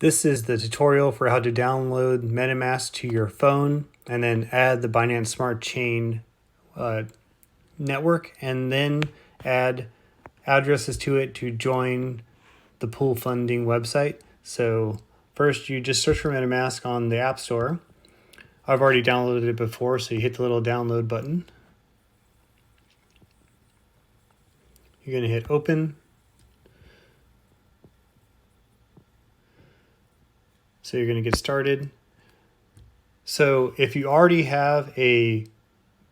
This is the tutorial for how to download MetaMask to your phone and then add the Binance Smart Chain network and then add addresses to it to join the pool funding website. So first you just search for MetaMask on the App Store. I've already downloaded it before, so you hit the little download button. You're going to hit open. So you're going to get started. So if you already have a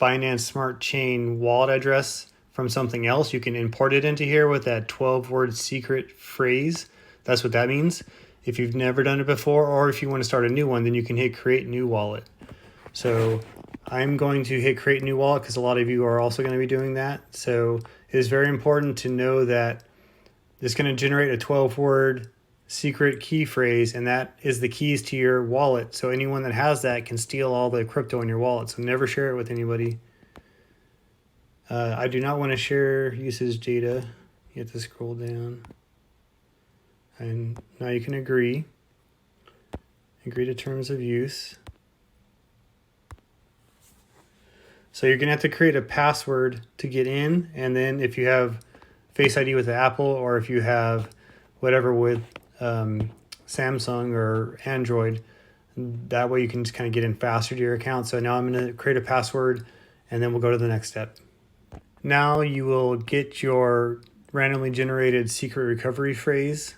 Binance Smart Chain wallet address from something else, you can import it into here with that 12-word secret phrase. That's what that means. If you've never done it before, or if you want to start a new one, then you can hit create new wallet. So I'm going to hit create new wallet because a lot of you are also going to be doing that. So it is very important to know that it's going to generate a 12-word secret key phrase, and that is the keys to your wallet. So anyone that has that can steal all the crypto in your wallet. So never share it with anybody. I do not want to share usage data. You have to scroll down. And now you can agree. Agree to terms of use. So you're going to have to create a password to get in. And then if you have Face ID with Apple, or if you have whatever with Samsung or Android, that way you can just kind of get in faster to your account. So now I'm going to create a password and then we'll go to the next step. Now you will get your randomly generated secret recovery phrase.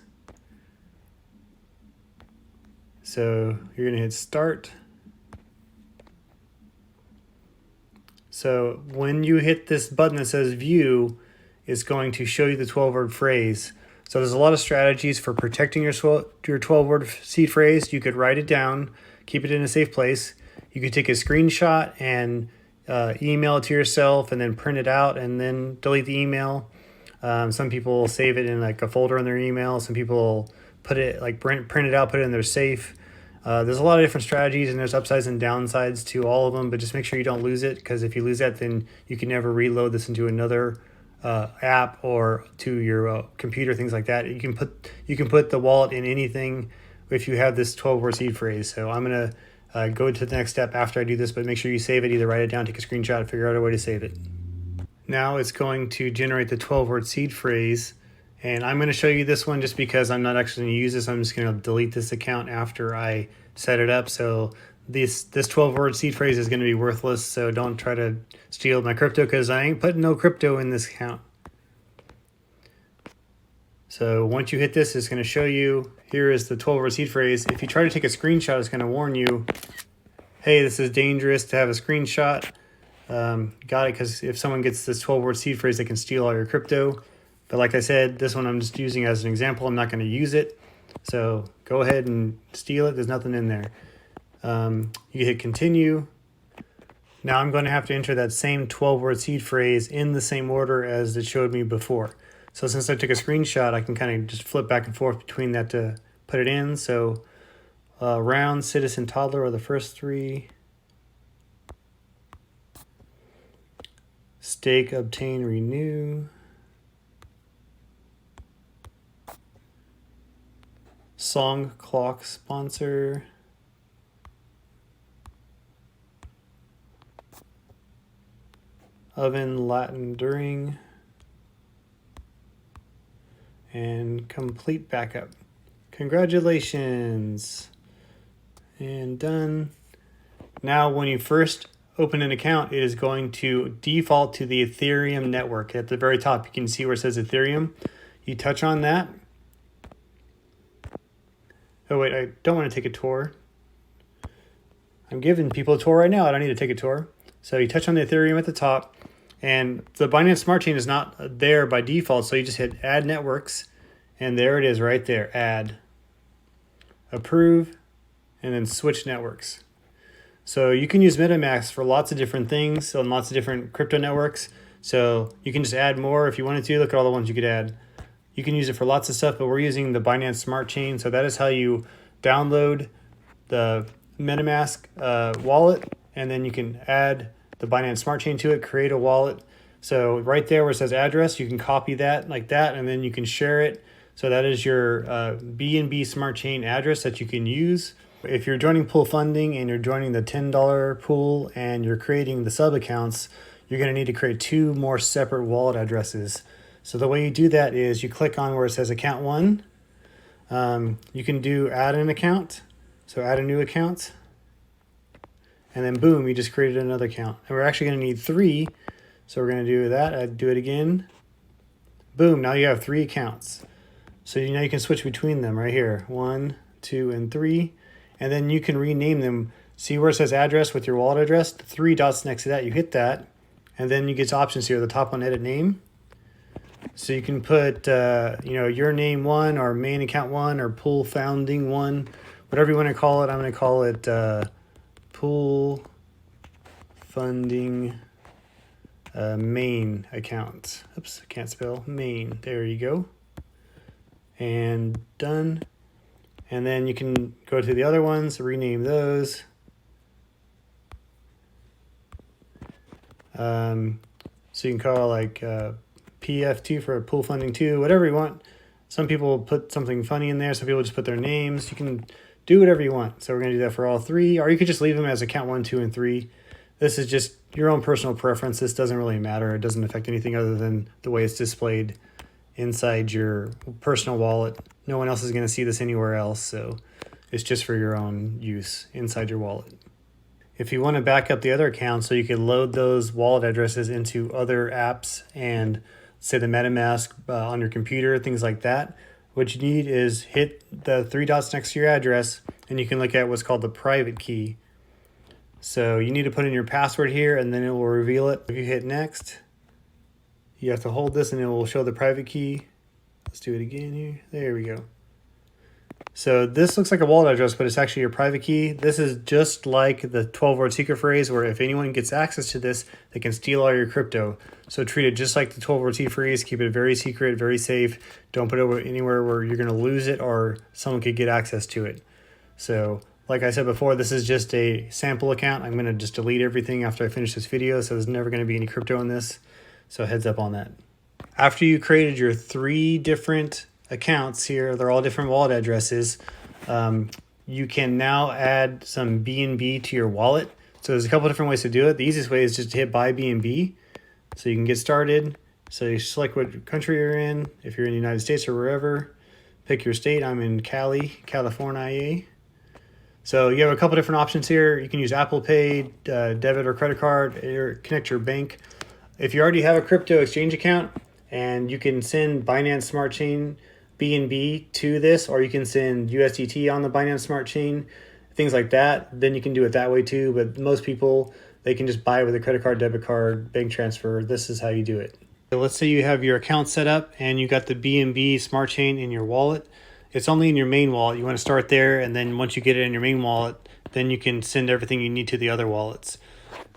So you're going to hit start. So when you hit this button that says view, it's going to show you the 12-word phrase. So there's a lot of strategies for protecting your 12-word seed phrase. You could write it down, keep it in a safe place. You could take a screenshot and email it to yourself and then print it out and then delete the email. Some people save it in like a folder in their email. Some people put it like print it out, put it in their safe. There's a lot of different strategies, and there's upsides and downsides to all of them, but just make sure you don't lose it, because if you lose that, then you can never reload this into another app or to your computer, things like that. You can put the wallet in anything if you have this 12-word seed phrase. So I'm going to go to the next step after I do this, but make sure you save it. Either write it down, take a screenshot, figure out a way to save it. Now it's going to generate the 12-word seed phrase. And I'm going to show you this one just because I'm not actually going to use this. I'm just going to delete this account after I set it up. So this 12-word seed phrase is going to be worthless. So don't try to steal my crypto, because I ain't putting no crypto in this account. So once you hit this, it's going to show you, here is the 12-word seed phrase. If you try to take a screenshot, it's going to warn you, hey, this is dangerous to have a screenshot. Got it, because if someone gets this 12-word seed phrase, they can steal all your crypto. But like I said, this one I'm just using as an example. I'm not going to use it. So go ahead and steal it. There's nothing in there. You hit continue. Now I'm going to have to enter that same 12-word seed phrase in the same order as it showed me before. So since I took a screenshot, I can kind of just flip back and forth between that to put it in. So round, citizen, toddler are the first three. Stake, obtain, renew. Song, clock, sponsor. Oven, Latin, during. And complete backup. Congratulations. And done. Now when you first open an account, it is going to default to the Ethereum network. At the very top, you can see where it says Ethereum. You touch on that. Oh wait, I don't want to take a tour. I'm giving people a tour right now. I don't need to take a tour. So you touch on the Ethereum at the top, and the Binance Smart Chain is not there by default. So you just hit add networks, and there it is right there. Add, approve, and then switch networks. So you can use MetaMask for lots of different things on lots of different crypto networks. So you can just add more if you wanted to. Look at all the ones you could add. You can use it for lots of stuff, but we're using the Binance Smart Chain. So that is how you download the MetaMask wallet, and then you can add the Binance Smart Chain to it, create a wallet. So right there where it says address, you can copy that like that, and then you can share it. So that is your BNB Smart Chain address that you can use. If you're joining pool funding and you're joining the $10 pool and you're creating the sub accounts, you're going to need to create 2 more separate wallet addresses. So the way you do that is you click on where it says account 1. You can do add an account. So add a new account. And then boom, you just created another account. And we're actually going to need 3. So we're going to do that. I'd do it again. Boom, now you have 3 accounts. So now you can switch between them right here. 1, 2, and 3. And then you can rename them. See where it says address with your wallet address? The 3 dots next to that, you hit that. And then you get options here. The top one, edit name. So you can put your name 1 or main account 1 or pool founding 1. Whatever you want to call it. I'm going to call it pool funding main account. Oops, I can't spell main. There you go. And done. And then you can go to the other ones, rename those. So you can call like PF2 for pool funding 2, whatever you want. Some people put something funny in there. Some people just put their names. You can do whatever you want. So we're going to do that for all 3, or you could just leave them as account 1, 2, and 3. This is just your own personal preference. This doesn't really matter. It doesn't affect anything other than the way it's displayed inside your personal wallet. No one else is going to see this anywhere else, so it's just for your own use inside your wallet. If you want to back up the other accounts so you can load those wallet addresses into other apps and say the MetaMask on your computer, things like that, what you need is hit the 3 dots next to your address and you can look at what's called the private key. So you need to put in your password here and then it will reveal it. If you hit next, you have to hold this and it will show the private key. Let's do it again here. There we go. So this looks like a wallet address, but it's actually your private key. This is just like the 12-word secret phrase where if anyone gets access to this, they can steal all your crypto. So treat it just like the 12-word secret phrase. Keep it very secret, very safe. Don't put it anywhere where you're going to lose it or someone could get access to it. So like I said before, this is just a sample account. I'm going to just delete everything after I finish this video, so there's never going to be any crypto in this. So heads up on that. After you created your 3 different accounts here, they're all different wallet addresses, you can now add some BNB to your wallet. So there's a couple different ways to do it. The easiest way is just to hit buy BNB so you can get started. So you select what country you're in, if you're in the United States or wherever. Pick your state. I'm in Cali, California. So you have a couple different options here. You can use Apple Pay, debit or credit card, or connect your bank. If you already have a crypto exchange account and you can send Binance Smart Chain BNB to this, or you can send USDT on the Binance Smart Chain, things like that, then you can do it that way too. But most people, they can just buy it with a credit card, debit card, bank transfer. This is how you do it. So let's say you have your account set up and you got the BNB Smart Chain in your wallet. It's only in your main wallet. You want to start there, and then once you get it in your main wallet, then you can send everything you need to the other wallets.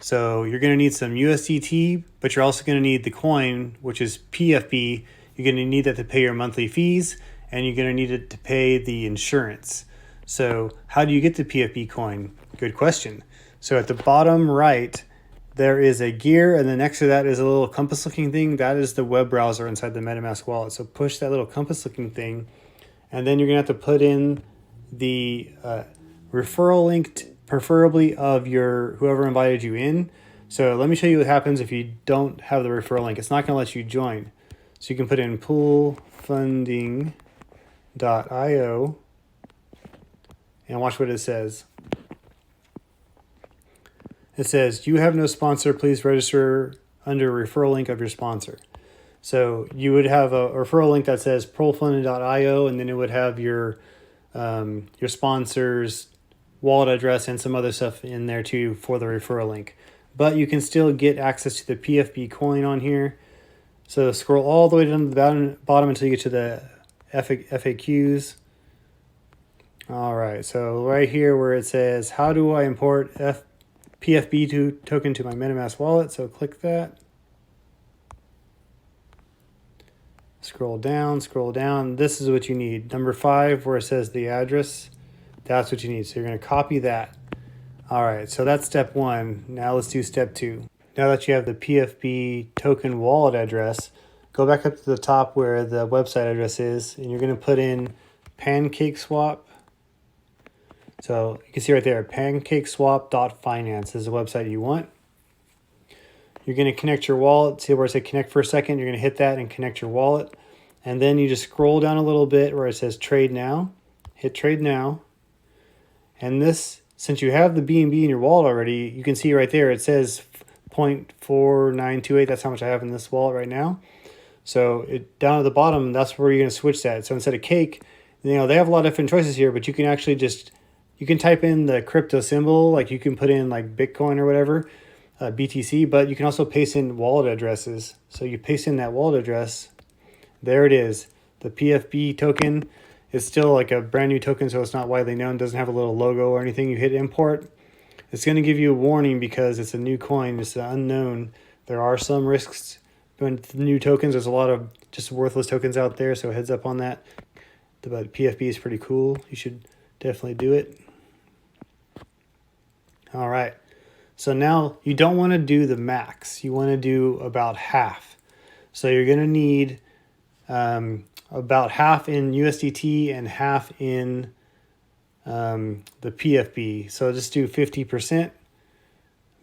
So you're going to need some USDT, but you're also going to need the coin, which is PFB. You're going to need that to pay your monthly fees, and you're going to need it to pay the insurance. So how do you get the PFB coin? Good question. So at the bottom right, there is a gear, and then next to that is a little compass looking thing. That is the web browser inside the MetaMask wallet. So push that little compass looking thing, and then you're going to have to put in the referral link, preferably of your whoever invited you in. So let me show you what happens if you don't have the referral link. It's not going to let you join. So you can put in poolfunding.io and watch what it says. It says, you have no sponsor. Please register under referral link of your sponsor. So you would have a referral link that says poolfunding.io, and then it would have your sponsor's wallet address and some other stuff in there too for the referral link. But you can still get access to the PFB coin on here. So scroll all the way down to the bottom until you get to the FAQs. All right, so right here where it says, how do I import PFB token to my MetaMask wallet? So click that. Scroll down. This is what you need. Number 5, where it says the address, that's what you need. So you're going to copy that. All right, so that's step 1. Now let's do step 2. Now that you have the PFB token wallet address, go back up to the top where the website address is, and you're going to put in pancake swap. So you can see right there, pancakeswap.finance is the website you want. You're going to connect your wallet. See where it says connect for a second? You're going to hit that and connect your wallet. And then you just scroll down a little bit where it says trade now. Hit trade now. And this, since you have the BNB in your wallet already, you can see right there, it says 0.4928. That's how much I have in this wallet right now. So down at the bottom, that's where you're going to switch that. So instead of cake, they have a lot of different choices here, but you can actually you can type in the crypto symbol, like you can put in like Bitcoin or whatever, BTC, but you can also paste in wallet addresses. So you paste in that wallet address. There it is. The PFB token is still like a brand new token, so it's not widely known. Doesn't have a little logo or anything. You hit import. It's going to give you a warning because it's a new coin. It's unknown. There are some risks with new tokens. There's a lot of just worthless tokens out there, so heads up on that. But PFB is pretty cool. You should definitely do it. All right. So now you don't want to do the max. You want to do about half. So you're going to need about half in USDT and half in the PFB. So just do 50%.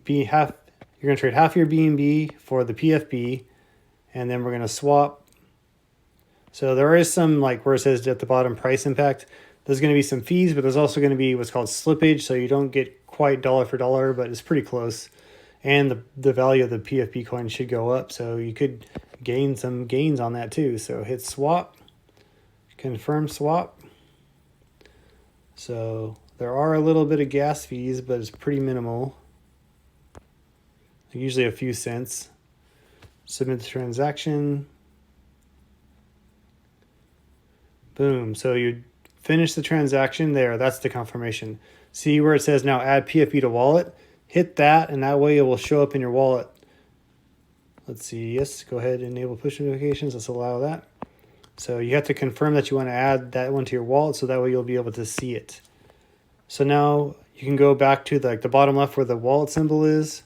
You're going to trade half your BNB for the PFB, and then we're going to swap. So there is some, like where it says at the bottom, price impact. There's going to be some fees, but there's also going to be what's called slippage. So you don't get quite dollar for dollar, but it's pretty close. And the value of the PFP coin should go up. So you could gain some gains on that too. So hit swap, confirm swap. So there are a little bit of gas fees, but it's pretty minimal. Usually a few cents. Submit the transaction. Boom. So you finish the transaction there. That's the confirmation. See where it says now add PFP to wallet? Hit that, and that way it will show up in your wallet. Let's see. Yes, go ahead and enable push notifications. Let's allow that. So you have to confirm that you want to add that one to your wallet, so that way you'll be able to see it. So now you can go back to the bottom left where the wallet symbol is.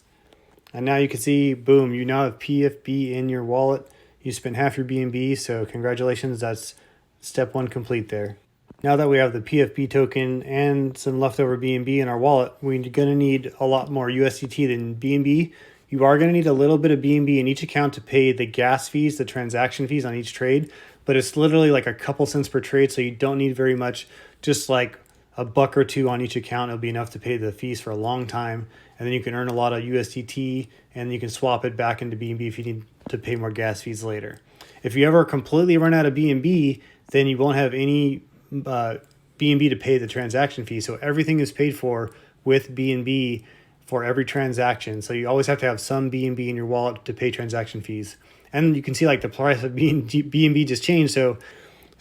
And now you can see, boom, you now have PFB in your wallet. You spent half your BNB, so congratulations. That's step one complete there. Now that we have the PFP token and some leftover BNB in our wallet, we're going to need a lot more USDT than BNB. You are going to need a little bit of BNB in each account to pay the gas fees, the transaction fees on each trade, but it's literally like a couple cents per trade, so you don't need very much, just like a buck or two on each account. It'll be enough to pay the fees for a long time, and then you can earn a lot of USDT, and you can swap it back into BNB if you need to pay more gas fees later. If you ever completely run out of BNB, then you won't have any BNB to pay the transaction fee. So everything is paid for with BNB for every transaction. So you always have to have some BNB in your wallet to pay transaction fees. And you can see like the price of BNB just changed. So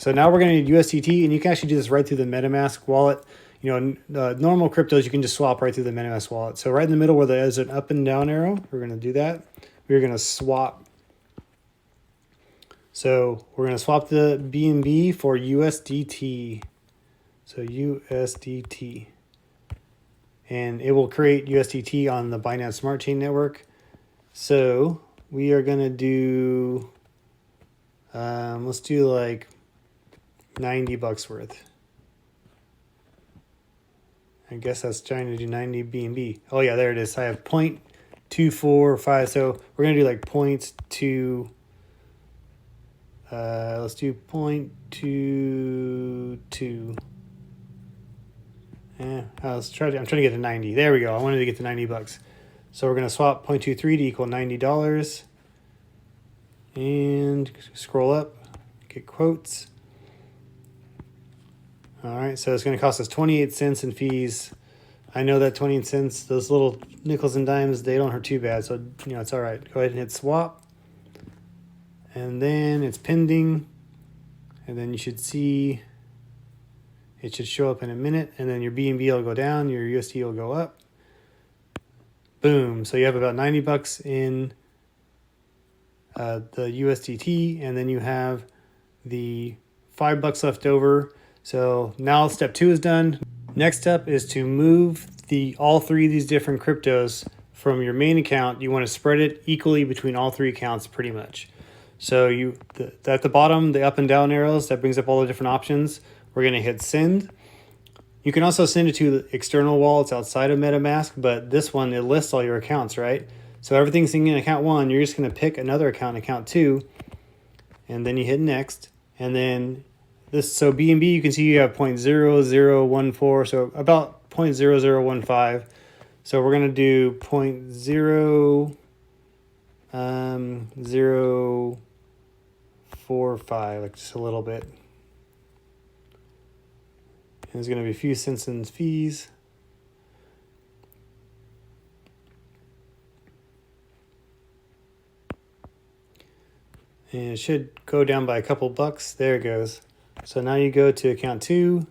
now we're going to need USDT, and you can actually do this right through the MetaMask wallet. Normal cryptos, you can just swap right through the MetaMask wallet. So right in the middle where there is an up and down arrow, we're going to do that. We're going to swap. So we're going to swap the BNB for USDT. So USDT. And it will create USDT on the Binance Smart Chain network. So we are going to do, let's do like $90 worth. I guess that's trying to do 90 BNB. Oh yeah, there it is. I have 0.245. So we're going to do like 0.2. Let's do 0.22. I'm trying to get to 90. There we go. I wanted to get to $90. So we're going to swap 0.23 to equal $90. And scroll up, get quotes. All right, so it's going to cost us 28 cents in fees. I know that 28 cents, those little nickels and dimes, they don't hurt too bad. So, it's all right. Go ahead and hit swap. And then it's pending. And then you should see, it should show up in a minute. And then your BNB will go down, your USD will go up. Boom. So you have about $90 in the USDT. And then you have the $5 left over. So now step 2 is done. Next step is to move all three of these different cryptos from your main account. You want to spread it equally between all three accounts pretty much. So at the bottom, the up and down arrows, that brings up all the different options. We're going to hit send. You can also send it to external wallets outside of MetaMask, but this one, it lists all your accounts, right? So everything's in account 1. You're just going to pick another account 2, and then you hit next. And then so BNB, you can see you have 0.0014, so about 0.0015. So we're going to do 0.045, like just a little bit. And there's going to be a few cents in fees. And it should go down by a couple bucks. There it goes. So now you go to account 2,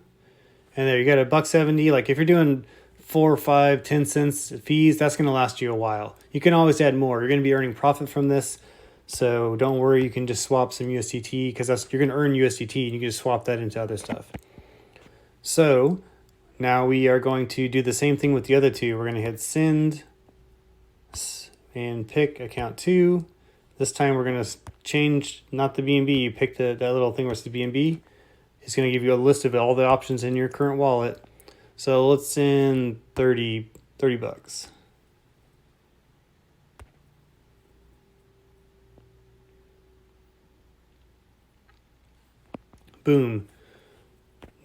and there you got $1.70. Like if you're doing 4, 5, 10 cents fees, that's going to last you a while. You can always add more. You're going to be earning profit from this, so don't worry. You can just swap some USDT because you're going to earn USDT, and you can just swap that into other stuff. So now we are going to do the same thing with the other two. We're going to hit send and pick account 2. This time we're going to change, not the BNB. You pick that little thing where it's the BNB. It's going to give you a list of all the options in your current wallet. So let's send 30 bucks. Boom.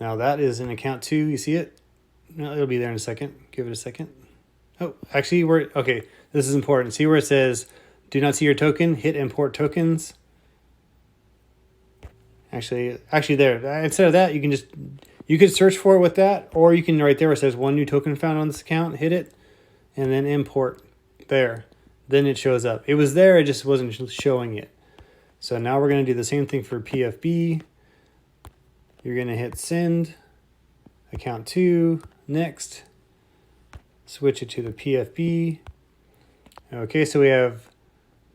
Now that is in account 2. You see it? No, it'll be there in a second. Give it a second. Oh, actually, okay. This is important. See where it says, do not see your token? Hit import tokens. Actually there. Instead of that, you could search for it with that, or you can right there where it says one new token found on this account, hit it, and then import there. Then it shows up. It was there, it just wasn't showing it. So now we're going to do the same thing for PFB. You're going to hit send, account 2, next, switch it to the PFB. Okay, so we have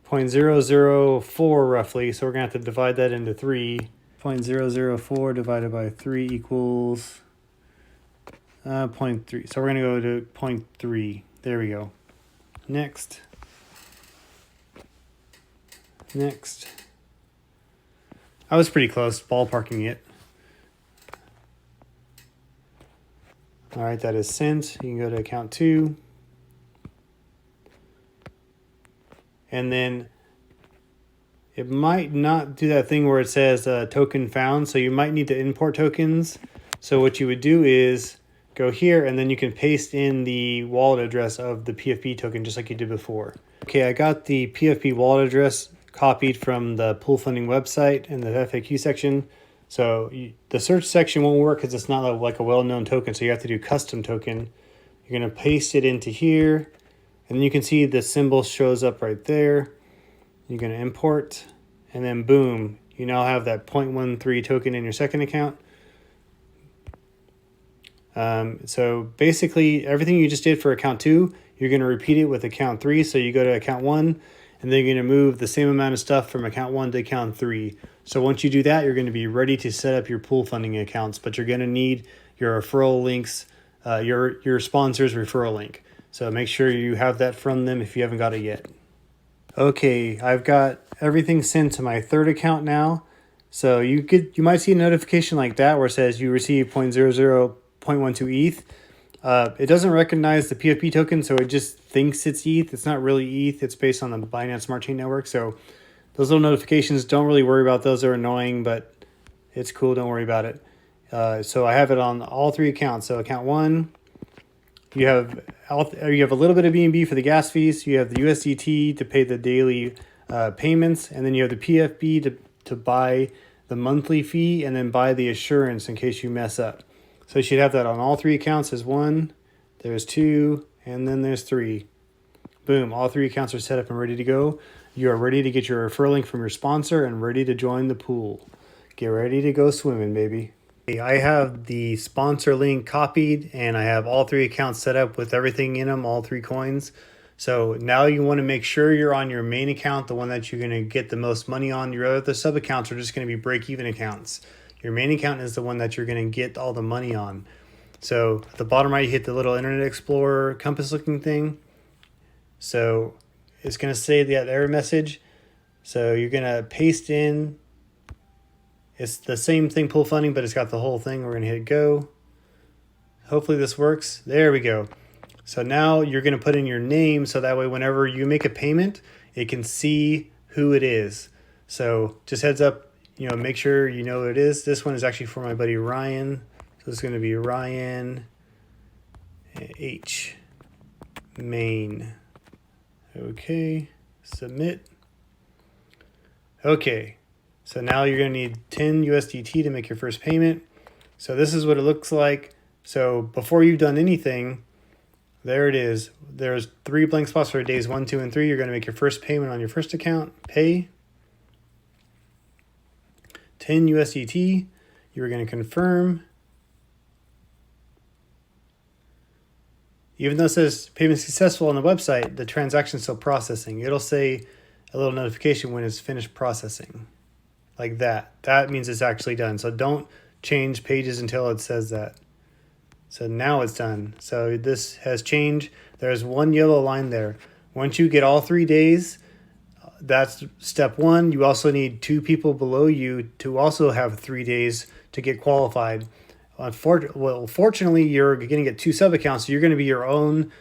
0.004 roughly, so we're going to have to divide that into 3. 0.004 divided by 3 equals 0.3. So we're going to go to 0.3. There we go. Next. I was pretty close, ballparking it. All right, that is sent. You can go to account 2. And then it might not do that thing where it says token found. So you might need to import tokens. So what you would do is go here, and then you can paste in the wallet address of the PFP token just like you did before. Okay, I got the PFP wallet address copied from the pool funding website in the FAQ section. So the search section won't work because it's not like a well-known token. So you have to do custom token. You're going to paste it into here. And then you can see the symbol shows up right there. You're going to import. And then boom, you now have that 0.13 token in your second account. So basically everything you just did for account 2, you're going to repeat it with account 3. So you go to account 1. And then you're going to move the same amount of stuff from account 1 to account 3. So once you do that, you're going to be ready to set up your pool funding accounts, but you're going to need your referral links, your sponsor's referral link. So make sure you have that from them if you haven't got it yet. Okay, I've got everything sent to my third account now. So you might see a notification like that where it says you received 0.12 ETH. It doesn't recognize the PFP token, so it just thinks it's ETH. It's not really ETH. It's based on the Binance Smart Chain Network. So those little notifications, don't really worry about those. They're annoying, but it's cool. Don't worry about it. So I have it on all 3 accounts. So account 1, you have a little bit of BNB for the gas fees. You have the USDT to pay the daily payments, and then you have the PFB to buy the monthly fee, and then buy the assurance in case you mess up. So you should have that on all 3 accounts. There's 1, there's 2, and then there's 3. Boom, all 3 accounts are set up and ready to go. You are ready to get your referral link from your sponsor and ready to join the pool. Get ready to go swimming, baby. I have the sponsor link copied, and I have all 3 accounts set up with everything in them, all 3 coins. So now you want to make sure you're on your main account, the one that you're going to get the most money on. Your other sub accounts are just going to be break-even accounts. Your main account is the one that you're going to get all the money on. So at the bottom right, you hit the little Internet Explorer compass looking thing. So it's going to say that error message. So you're going to paste in. It's the same thing, pull funding, but it's got the whole thing. We're going to hit go. Hopefully this works. There we go. So now you're going to put in your name so that way whenever you make a payment, it can see who it is. So just heads up, make sure you know who it is. This one is actually for my buddy Ryan. So it's going to be Ryan H. Main. Okay, submit. Okay, so now you're going to need 10 USDT to make your first payment. So this is what it looks like. So before you've done anything, there it is. There's 3 blank spots for days 1, 2, and 3. You're going to make your first payment on your first account. Pay. 10 USDT. You're going to confirm. Even though it says payment successful on the website, the transaction is still processing. It'll say a little notification when it's finished processing. Like that. That means it's actually done. So don't change pages until it says that. So now it's done. So this has changed. There's one yellow line there. Once you get all 3 days, that's step 1. You also need 2 people below you to also have 3 days to get qualified. Fortunately, you're going to get 2 sub accounts. So you're going to be your own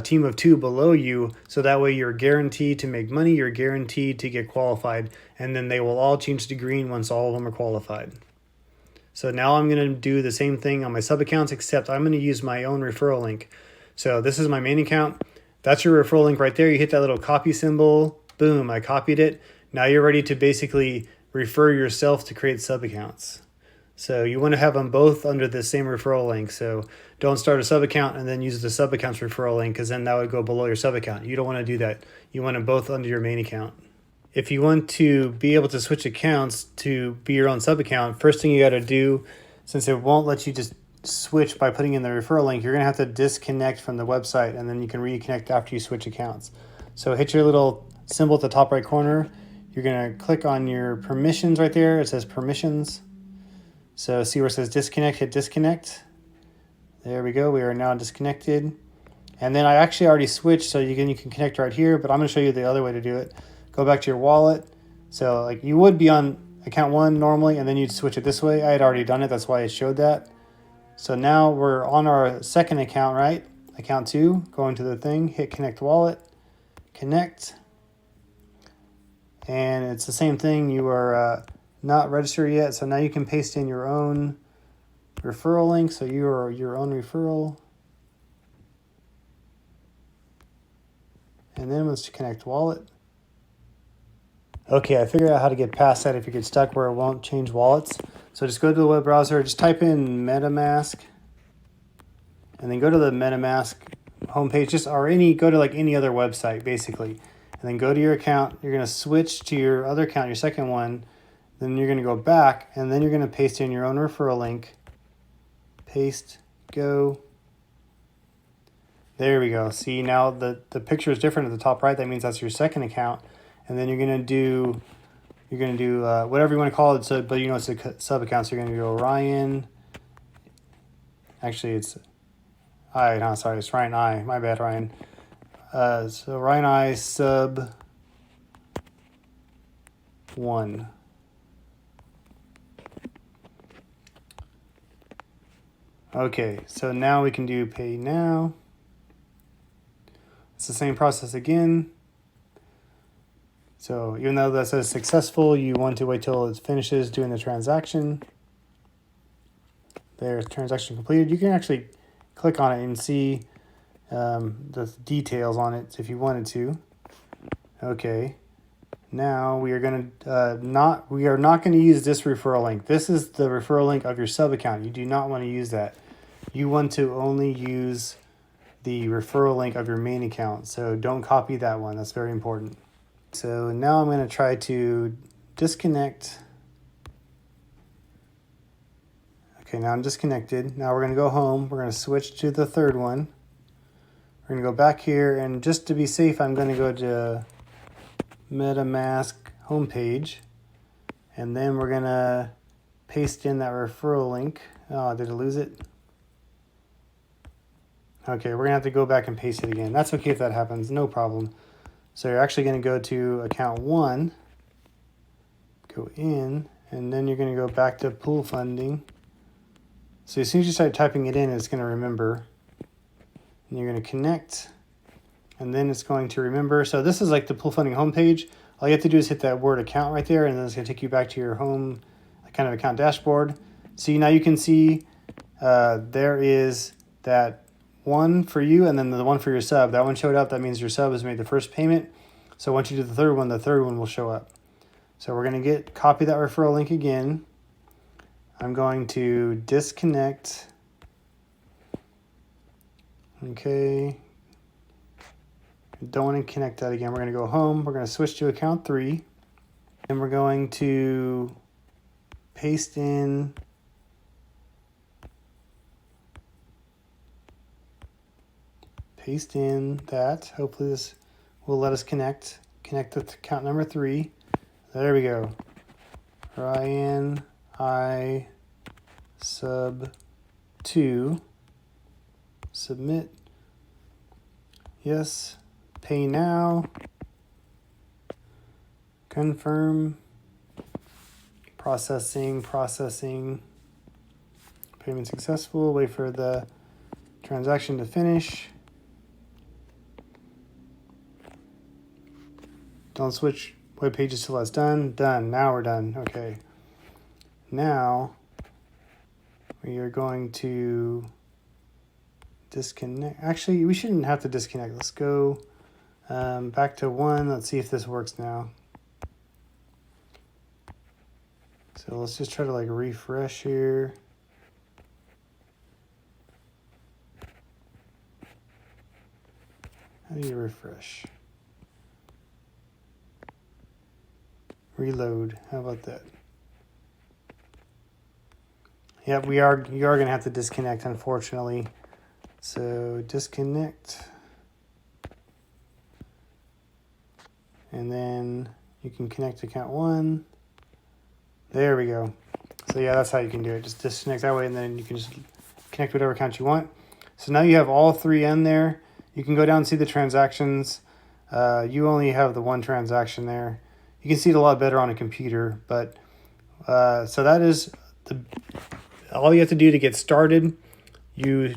team of 2 below you. So that way you're guaranteed to make money. You're guaranteed to get qualified. And then they will all change to green once all of them are qualified. So now I'm going to do the same thing on my sub accounts, except I'm going to use my own referral link. So this is my main account. That's your referral link right there. You hit that little copy symbol. Boom, I copied it. Now you're ready to basically refer yourself to create sub accounts. So you want to have them both under the same referral link. So don't start a sub account and then use the sub account's referral link, because then that would go below your sub account. You don't want to do that. You want them both under your main account. If you want to be able to switch accounts to be your own sub account, first thing you got to do, since it won't let you just switch by putting in the referral link, you're going to have to disconnect from the website, and then you can reconnect after you switch accounts. So hit your little symbol at the top right corner. You're going to click on your permissions right there. It says permissions. So see where it says disconnect, hit disconnect. There we go. We are now disconnected. And then I actually already switched, so you can connect right here, but I'm going to show you the other way to do it. Go back to your wallet. So like you would be on account 1 normally, and then you'd switch it this way. I had already done it. That's why I showed that. So now we're on our second account, right? Account 2, go into the thing, hit connect wallet, connect. And it's the same thing. You are not registered yet. So now you can paste in your own referral link. So you are your own referral. And then let's connect wallet. Okay, I figured out how to get past that if you get stuck where it won't change wallets. So just go to the web browser, just type in MetaMask, and then go to the MetaMask homepage, go to like any other website basically. And then go to your account. You're going to switch to your other account, your second one. Then you're going to go back, and then you're going to paste in your own referral link. Paste, go. There we go. See, now the picture is different at the top right. That means that's your second account. And then you're going to do whatever you want to call it. So, but it's a sub account. So you're going to go Ryan. Actually, it's it's Ryan I. My bad, Ryan. So Ryan I sub 1. Okay, so now we can do pay now. It's the same process again. So even though that says successful, you want to wait till it finishes doing the transaction. There's transaction completed. You can actually click on it and see the details on it if you wanted to. Okay. Now we are going to not going to use this referral link. This is the referral link of your sub account. You do not want to use that. You want to only use the referral link of your main account. So don't copy that one. That's very important. So now I'm going to try to disconnect. Okay, now I'm disconnected. Now we're going to go home. We're going to switch to the third one. We're going to go back here, and just to be safe, I'm going to go to MetaMask homepage, and then we're going to paste in that referral link. Oh, did I lose it? Okay, we're going to have to go back and paste it again. That's okay if that happens, no problem. So you're actually going to go to account 1, go in, and then you're going to go back to pool funding. So as soon as you start typing it in, it's going to remember. And you're going to connect, and then it's going to remember. So this is like the pool funding homepage. All you have to do is hit that word account right there, and then it's going to take you back to your home kind of account dashboard. See, now you can see there is that one for you and then the one for your sub. That one showed up. That means your sub has made the first payment. So once you do the third one will show up. So we're going to copy that referral link again. I'm going to disconnect. Okay. Don't want to connect that again. We're going to go home. We're going to switch to account 3. And we're going to paste in that. Hopefully this will let us connect with account number 3. There we go. Ryan I sub 2. Submit. Yes. Pay now. Confirm. Processing. Payment successful. Wait for the transaction to finish. Don't switch web pages till that's done. Done. Now we're done. Okay. Now we are going to disconnect. Actually, we shouldn't have to disconnect. Let's go back to 1. Let's see if this works now. So let's just try to like refresh here. How do you refresh? Reload. How about that? Yep, you are going to have to disconnect, unfortunately. So disconnect. And then you can connect to account 1. There we go. So yeah, that's how you can do it. Just disconnect that way, and then you can just connect whatever account you want. So now you have all 3 in there. You can go down and see the transactions. You only have the 1 transaction there. You can see it a lot better on a computer, but so that is all you have to do to get started. You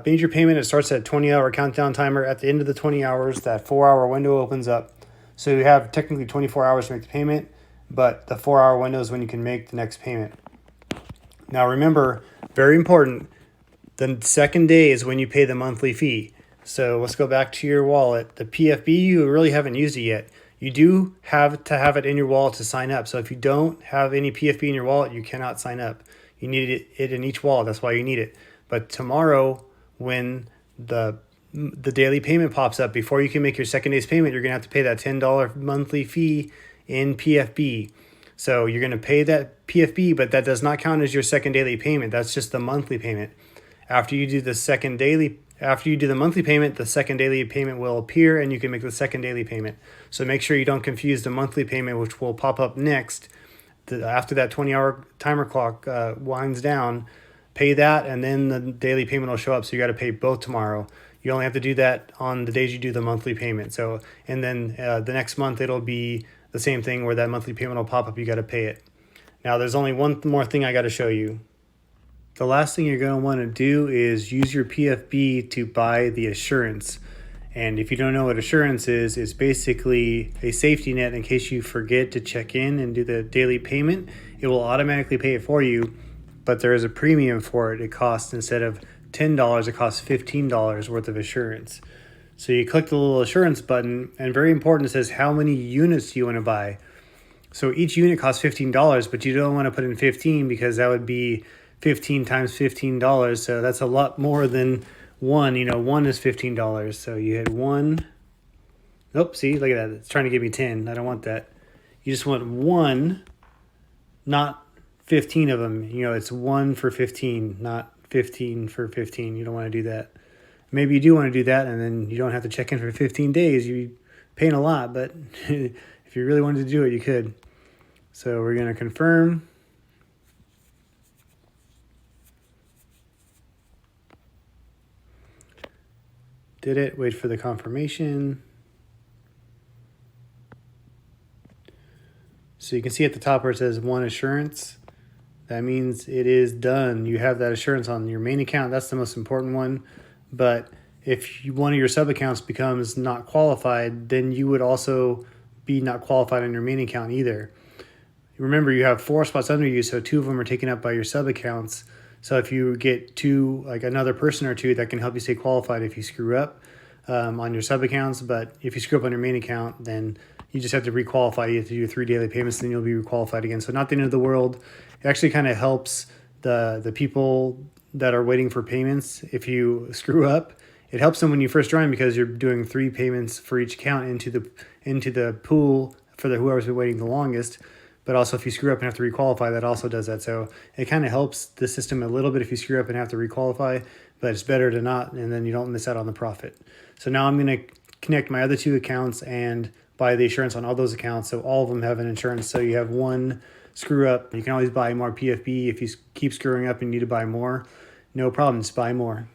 made your payment. It starts at 20-hour countdown timer. At the end of the 20 hours, that 4-hour window opens up. So you have technically 24 hours to make the payment, but the 4-hour window is when you can make the next payment. Now remember, very important, the second day is when you pay the monthly fee. So let's go back to your wallet. The PFB, you really haven't used it yet. You do have to have it in your wallet to sign up. So if you don't have any PFB in your wallet, you cannot sign up. You need it in each wallet. That's why you need it. But tomorrow, when the daily payment pops up, before you can make your second day's payment, you're going to have to pay that $10 monthly fee in PFB. So you're going to pay that PFB, but that does not count as your second daily payment. That's just the monthly payment. After you do the monthly payment, the second daily payment will appear, and you can make the second daily payment. So make sure you don't confuse the monthly payment, which will pop up next. After that 20-hour timer clock winds down, pay that, and then the daily payment will show up. So you got to pay both tomorrow. You only have to do that on the days you do the monthly payment. So, and then the next month it'll be the same thing where that monthly payment will pop up. You got to pay it. Now there's only one more thing I got to show you. The last thing you're going to want to do is use your PFB to buy the assurance. And if you don't know what assurance is, it's basically a safety net in case you forget to check in and do the daily payment. It will automatically pay it for you, but there is a premium for it. It costs, instead of $10, it costs $15 worth of assurance. So you click the little assurance button, and very important, it says how many units do you want to buy. So each unit costs $15, but you don't want to put in 15 because that would be 15 times $15. So that's a lot more than one. One is $15. So you hit 1. Nope, see, look at that. It's trying to give me 10. I don't want that. You just want 1, not 15 of them. It's 1 for 15, not 15 for 15. You don't want to do that. Maybe you do want to do that, and then you don't have to check in for 15 days. You're paying a lot, but if you really wanted to do it, you could. So we're going to confirm. Did it. Wait for the confirmation. So you can see at the top where it says one assurance. That means it is done. You have that assurance on your main account. That's the most important one. But if one of your sub accounts becomes not qualified, then you would also be not qualified on your main account either. Remember, you have 4 spots under you, so 2 of them are taken up by your sub accounts. So if you get another person or two, that can help you stay qualified if you screw up on your sub accounts. But if you screw up on your main account, then you just have to requalify. You have to do 3 daily payments, then you'll be requalified again. So not the end of the world. It actually kind of helps the people that are waiting for payments. If you screw up, it helps them when you first join because you're doing 3 payments for each account into the pool for whoever's been waiting the longest. But also if you screw up and have to requalify, that also does that. So it kind of helps the system a little bit if you screw up and have to requalify, but it's better to not, and then you don't miss out on the profit. So now I'm going to connect my other 2 accounts and buy the insurance on all those accounts. So all of them have an insurance. So you have one screw up. You can always buy more PFP. If you keep screwing up and you need to buy more, no problem, just buy more.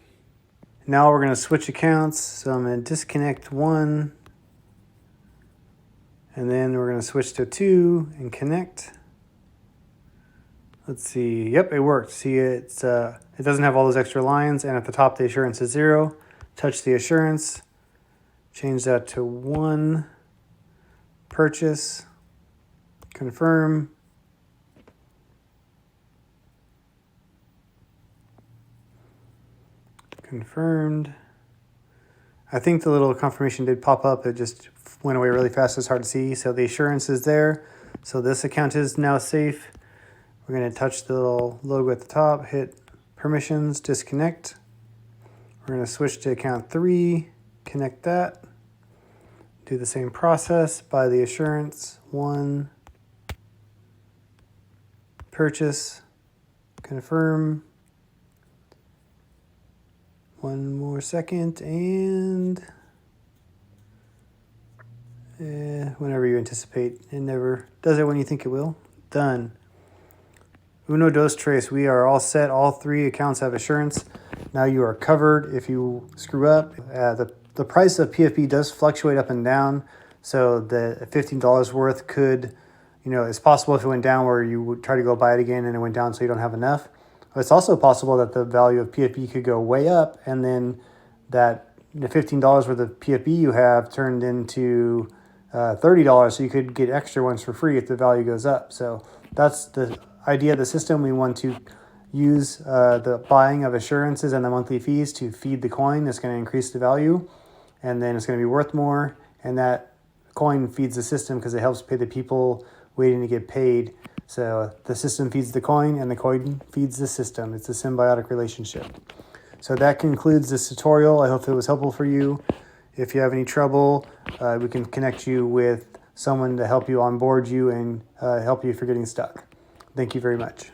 Now we're going to switch accounts. So I'm going to disconnect 1. And then we're going to switch to 2 and connect. Let's see. Yep, it worked. See, it doesn't have all those extra lines. And at the top, the assurance is 0. Touch the assurance. Change that to 1. Purchase. Confirm. Confirmed. I think the little confirmation did pop up. It just went away really fast. It's hard to see. So the assurance is there. So this account is now safe. We're going to touch the little logo at the top, hit permissions, disconnect. We're going to switch to account 3, connect that. Do the same process, buy the assurance, 1, purchase, confirm. 1 more second, and whenever you anticipate, it never does it when you think it will. Done. Uno, dos, tres. We are all set. All 3 accounts have assurance. Now you are covered if you screw up. The price of PFP does fluctuate up and down. So the $15 worth could, it's possible if it went down where you would try to go buy it again and it went down so you don't have enough. It's also possible that the value of PFP could go way up and then that the $15 worth of PFP you have turned into $30, so you could get extra ones for free if the value goes up. So that's the idea of the system. We want to use the buying of assurances and the monthly fees to feed the coin. That's going to increase the value, and then it's going to be worth more, and that coin feeds the system because it helps pay the people waiting to get paid. So the system feeds the coin and the coin feeds the system. It's a symbiotic relationship. So that concludes this tutorial. I hope it was helpful for you. If you have any trouble, we can connect you with someone to help you onboard you and help you if you're getting stuck. Thank you very much.